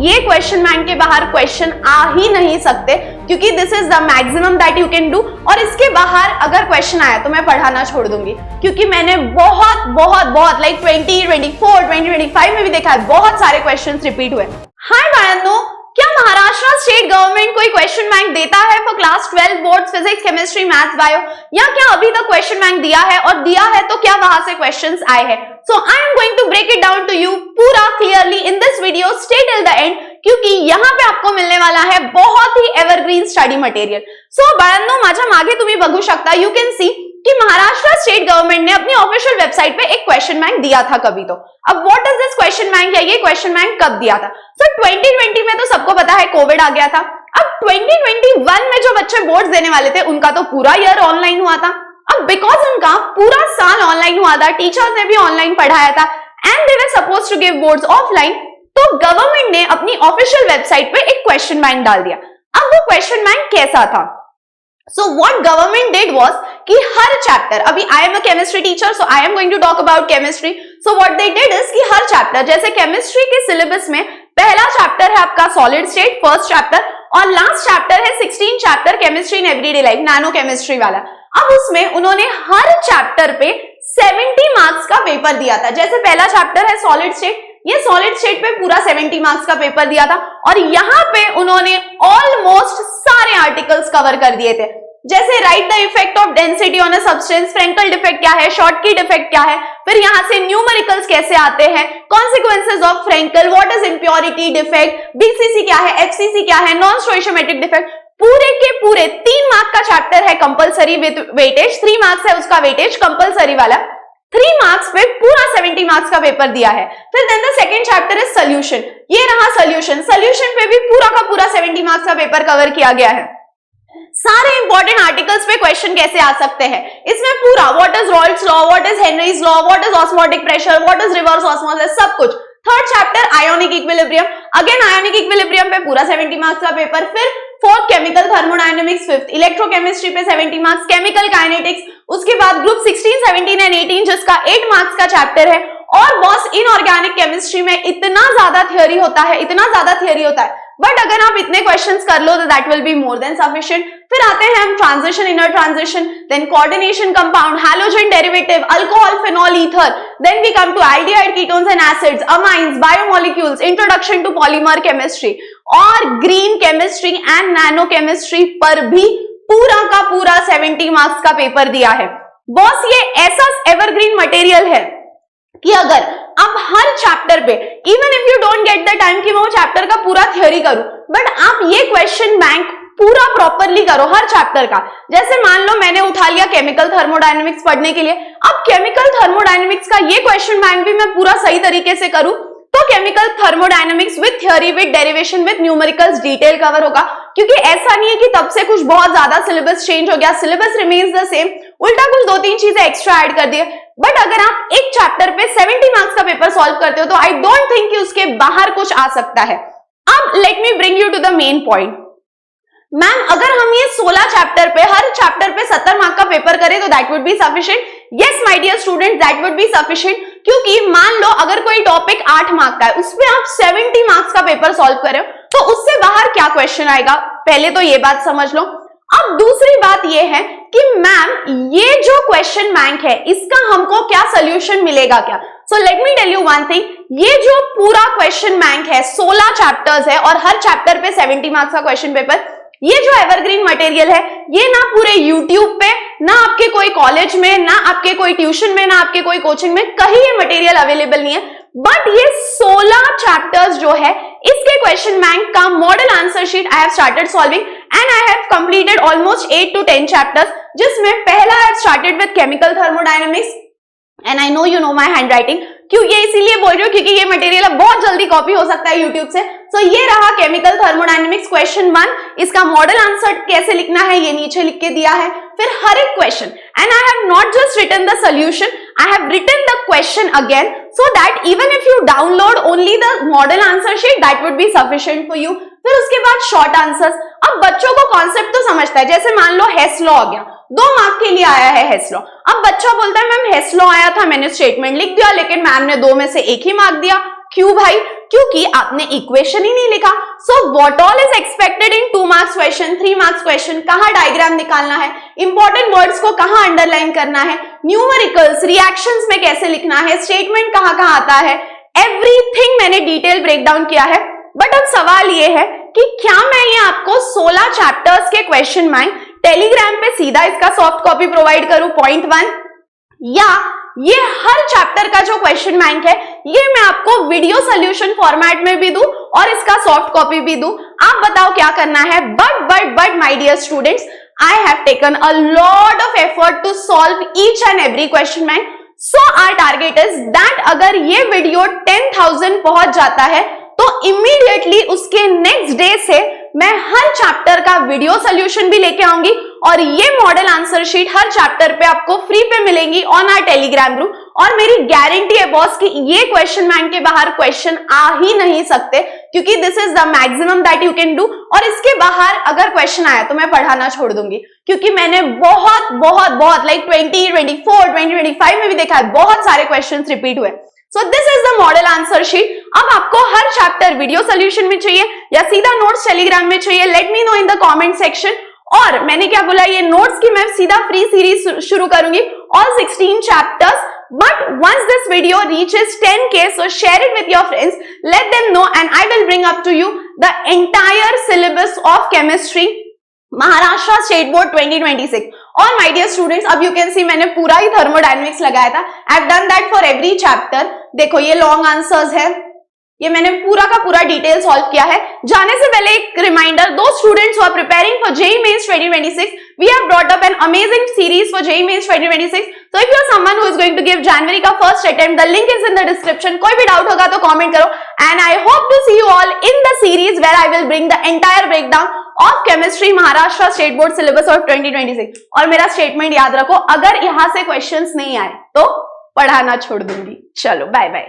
ये question bank के बाहर क्वेश्चन आ ही नहीं सकते, क्योंकि this is the maximum that you can do. और इसके बाहर अगर क्वेश्चन आया तो मैं पढ़ाना छोड़ दूंगी, क्योंकि मैंने बहुत बहुत बहुत लाइक 2024, 2025 में भी देखा है बहुत सारे क्वेश्चंस रिपीट हुए। हाय बाळांनो, क्या महाराष्ट्र स्टेट गवर्नमेंट कोई क्वेश्चन बैंक देता है for class 12 boards physics, chemistry, maths, bio, या क्या अभी तक क्वेश्चन बैंक दिया है, और दिया है तो क्या वहां से क्वेश्चंस आए हैं? So I am going to break it down to you पूरा clearly in this video, stay till the end, क्योंकि यहाँ पे आपको मिलने वाला है बहुत ही एवरग्रीन स्टडी मटेरियल। सो बाळांनो, माझ्या मागे तुम्ही बघू शकता, यू कैन सी कि महाराष्ट्र स्टेट गवर्नमेंट ने अपनी ऑफिशियल वेबसाइट पे एक क्वेश्चन बैंक दिया था कभी तो। अब what is this question bank, या ये क्वेश्चन बैंक कब दिया था? सो 2020 में तो सबको पता है कोविड आ गया था। अब 2021 में जो बच्चे बोर्ड्स देने वाले थे उनका तो पूरा ईयर ऑनलाइन हुआ था। अब बिकॉज उनका पूरा साल ऑनलाइन हुआ था, टीचर्स ने भी ऑनलाइन पढ़ाया था and they were supposed to give boards offline, तो गवर्नमेंट ने अपनी ऑफिशियल वेबसाइट पे एक क्वेश्चन बैंक डाल दिया। अब वो क्वेश्चन बैंक कैसा था? So what government did was कि हर चैप्टर, अभी I am a chemistry teacher, so I am going to talk about chemistry. So what they did is कि हर चैप्टर, जैसे केमिस्ट्री के सिलेबस में पहला चैप्टर है आपका सॉलिड स्टेट, फर्स्ट चैप्टर, और लास्ट चैप्टर है 16 chapter chemistry in everyday life, nano chemistry वाला। अब उसमें उन्होंने हर चैप्टर पे 70 मार्क्स का पेपर दिया था। जैसे पहला चैप्टर है सॉलिड स्टेट, ये सॉलिड स्टेट पे पूरा 70 मार्क्स का पेपर दिया था, और यहाँ पे उन्होंने ऑलमोस्ट सारे आर्टिकल्स कवर कर दिए थे। जैसे write the effect of density on a substance, Frenkel defect क्या है, शॉर्टकीट इफेक्ट क्या है, फिर यहाँ से न्यूमेरिकल्स कैसे आते हैं, consequences of Frenkel, what is impurity defect, BCC क्या है, एफसीसी क्या है, नॉन स्टोइशियोमेट्रिक डिफेक्ट, पूरे के पूरे 3 मार्क का चैप्टर है कंपलसरी विद वेटेज, 3 मार्क्स है उसका वेटेज कंपलसरी वाला, 3 मार्क्स पे पूरा 70 मार्क्स का पेपर दिया है। फिर then the second chapter is solution, ये रहा सोल्यूशन, सोल्यूशन पे भी पूरा का पूरा 70 मार्क्स का पेपर कवर किया गया है। सारे इंपॉर्टेंट आर्टिकल्स पे क्वेश्चन कैसे आ सकते हैं, इसमें पूरा what is Raoult's law, what is Henry's law, what is osmotic pressure, what is reverse osmosis, सब कुछ। Third chapter ionic equilibrium, again ionic equilibrium पे पूरा 70 मार्क्स का पेपर। फिर fourth chemical thermodynamics, fifth electrochemistry पे 70 मार्क्स, केमिकल काइनेटिक्स, उसके बाद ग्रुप 16, 17 एंड 18 जिसका 8 मार्क्स का चैप्टर है। और बॉस इनऑर्गेनिक केमिस्ट्री में इतना ज्यादा थियोरी होता है, इतना ज्यादा थियोरी होता है, बट अगर आप इतने क्वेश्चंस कर लो तो that will be more than sufficient. फिर आते हैं हम transition, inner transition, then coordination compound, halogen derivative, alcohol, phenol, ether, then we come to aldehyde, ketones and acids, amines, biomolecules, introduction to polymer chemistry, और green chemistry and nano chemistry पर भी पूरा का पूरा 70 मार्क्स का paper दिया है। Boss ये ऐसा एवरग्रीन मटेरियल है कि अगर आप हर चैप्टर पे, even if you don't get the time कि मैं वो चैप्टर का पूरा थ्योरी करूं, बट आप ये क्वेश्चन बैंक पूरा प्रॉपरली करो हर चैप्टर का। जैसे मान लो मैंने उठा लिया केमिकल थर्मोडायनेमिक्स पढ़ने के लिए, अब केमिकल थर्मोडायनेमिक्स का ये क्वेश्चन बैंक भी मैं पूरा सही तरीके से करूं तो chemical thermodynamics with theory, with derivation, with numericals detail cover होगा। क्योंकि ऐसा नहीं है कि तब से कुछ बहुत ज्यादा सिलेबस चेंज हो गया, सिलेबस रिमेन्स द सेम, उल्टा कुछ 2-3 चीजें एक्स्ट्रा ऐड कर दिए। बट अगर आप एक चैप्टर पे 70 मार्क्स का पेपर सॉल्व करते हो तो आई डोंट थिंक कि उसके बाहर कुछ आ सकता है। अब let me bring you to the main point. Ma'am अगर हम ये 16 चैप्टर पे, हर चैप्टर पे 70 मार्क का पेपर करें तो that would be sufficient. Yes my dear student, that would be sufficient, क्योंकि मान लो अगर कोई टॉपिक 8 मार्क का है, उसपे आप 70 मार्क्स का पेपर सॉल्व करें तो उससे बाहर क्या क्वेश्चन आएगा, पहले तो ये बात समझ लो। अब दूसरी बात ये है कि मैम ये जो क्वेश्चन बैंक है इसका हमको क्या सोल्यूशन मिलेगा क्या? So let me tell you one thing, ये जो पूरा क्वेश्चन बैंक है 16 चैप्टर्स है और हर चैप्टर पे 70 मार्क्स का क्वेश्चन पेपर, ये जो एवरग्रीन मटेरियल है ये ना पूरे यूट्यूब पे, ना आपके कोई कॉलेज में, ना आपके कोई ट्यूशन में, ना आपके कोई कोचिंग में, कहीं ये मटेरियल अवेलेबल नहीं है। बट ये 16 चैप्टर्स जो है इसके क्वेश्चन बैंक का model answer sheet I have started solving and I have completed almost 8 to 10 chapters, जिसमें पहला I have started with chemical thermodynamics and I know you know my hand writing, क्यों ये इसीलिए बोल रही हूँ क्योंकि ये मटेरियल बहुत जल्दी कॉपी हो सकता है यूट्यूब से। सो ये रहा केमिकल थर्मोडायनेमिक्स क्वेश्चन 1, इसका मॉडल आंसर कैसे लिखना है ये नीचे लिख के दिया है। फिर हर एक question, and I have not just written the solution, I have written the question again so that even if you download only the model answer sheet that would be sufficient for you। फिर उसके बाद short answers. अब बच्चों को concept तो समझता है, जैसे मान लो हेस लॉ आ गया, 2 मार्क के लिए आया है हेस लॉ। अब बच्चा बोलता है मैम हेस लॉ आया था, मैंने स्टेटमेंट लिख दिया, लेकिन मैम ने 2 में से 1 ही मार्क दिया, क्यों भाई? क्योंकि आपने इक्वेशन ही नहीं लिखा। So what all is expected in 2 marks question, 3 marks question, कहां डायग्राम निकालना है, इंपॉर्टेंट वर्ड्स को कहां अंडरलाइन करना है, न्यूमेरिकल्स, रिएक्शंस में कैसे लिखना है, स्टेटमेंट कहां आता है, एवरीथिंग मैंने डिटेल ब्रेकडाउन किया है। बट अब सवाल ये है कि क्या मैं ये आपको 16 चैप्टर्स के क्वेश्चन बैंक टेलीग्राम पे सीधा इसका सॉफ्ट कॉपी प्रोवाइड करूं, पॉइंट 1, या ये हर चैप्टर का जो क्वेश्चन बैंक है ये मैं आपको वीडियो सोल्यूशन फॉर्मेट में भी दूं और इसका सॉफ्ट कॉपी भी दूं? आप बताओ क्या करना है। But my dear students, I have taken a lot of effort to solve each and every question bank. So our target is that अगर ये वीडियो 10,000 पहुंच जाता है तो इमीडिएटली उसके नेक्स्ट डे से मैं हर चैप्टर का वीडियो सोल्यूशन भी लेके आऊंगी और ये मॉडल आंसर शीट हर चैप्टर पे आपको फ्री पे मिलेंगी ऑन आवर टेलीग्राम ग्रुप। और मेरी गारंटी है बॉस कि ये क्वेश्चन बैंक के बाहर क्वेश्चन आ ही नहीं सकते, क्योंकि this is the maximum that you can do. और इसके बाहर अगर क्वेश्चन आया तो मैं पढ़ाना छोड़ दूंगी, क्योंकि मैंने बहुत लाइक 2024, 2025 में भी देखा है बहुत सारे क्वेश्चन रिपीट हुए। So this is the model answer sheet। अब आपको हर चैप्टर वीडियो सोल्यूशन में चाहिए या सीधा नोट्स टेलीग्राम में चाहिए, let me know in the comment section. और मैंने क्या बोला, ये नोट्स की मैं सीधा फ्री सीरीज शुरू करूंगी, all 16 chapters. But once this video reaches 10K, so share it with your friends, let them know, and I will bring up to you the entire syllabus of chemistry Maharashtra state board 2026। और my dear students, अब you can see मैंने पूरा ही thermodynamics लगाया था। I have done that for every chapter. देखो ये long answers है, ये मैंने पूरा का पूरा डिटेल सॉल्व किया है। जाने से पहले एक reminder, to students who are preparing for JEE Mains 2026, we have brought up an amazing series for JEE Mains 2026। So if you are someone who is going to give January का first attempt, the link is in the description। कोई भी doubt होगा तो comment करो, and I hope to see you all in the series where I will bring the entire breakdown of chemistry Maharashtra state board syllabus of 2026। और मेरा statement याद रखो, अगर यहां से क्वेश्चंस नहीं आए तो पढ़ाना छोड़ दूंगी। चलो बाय बाय।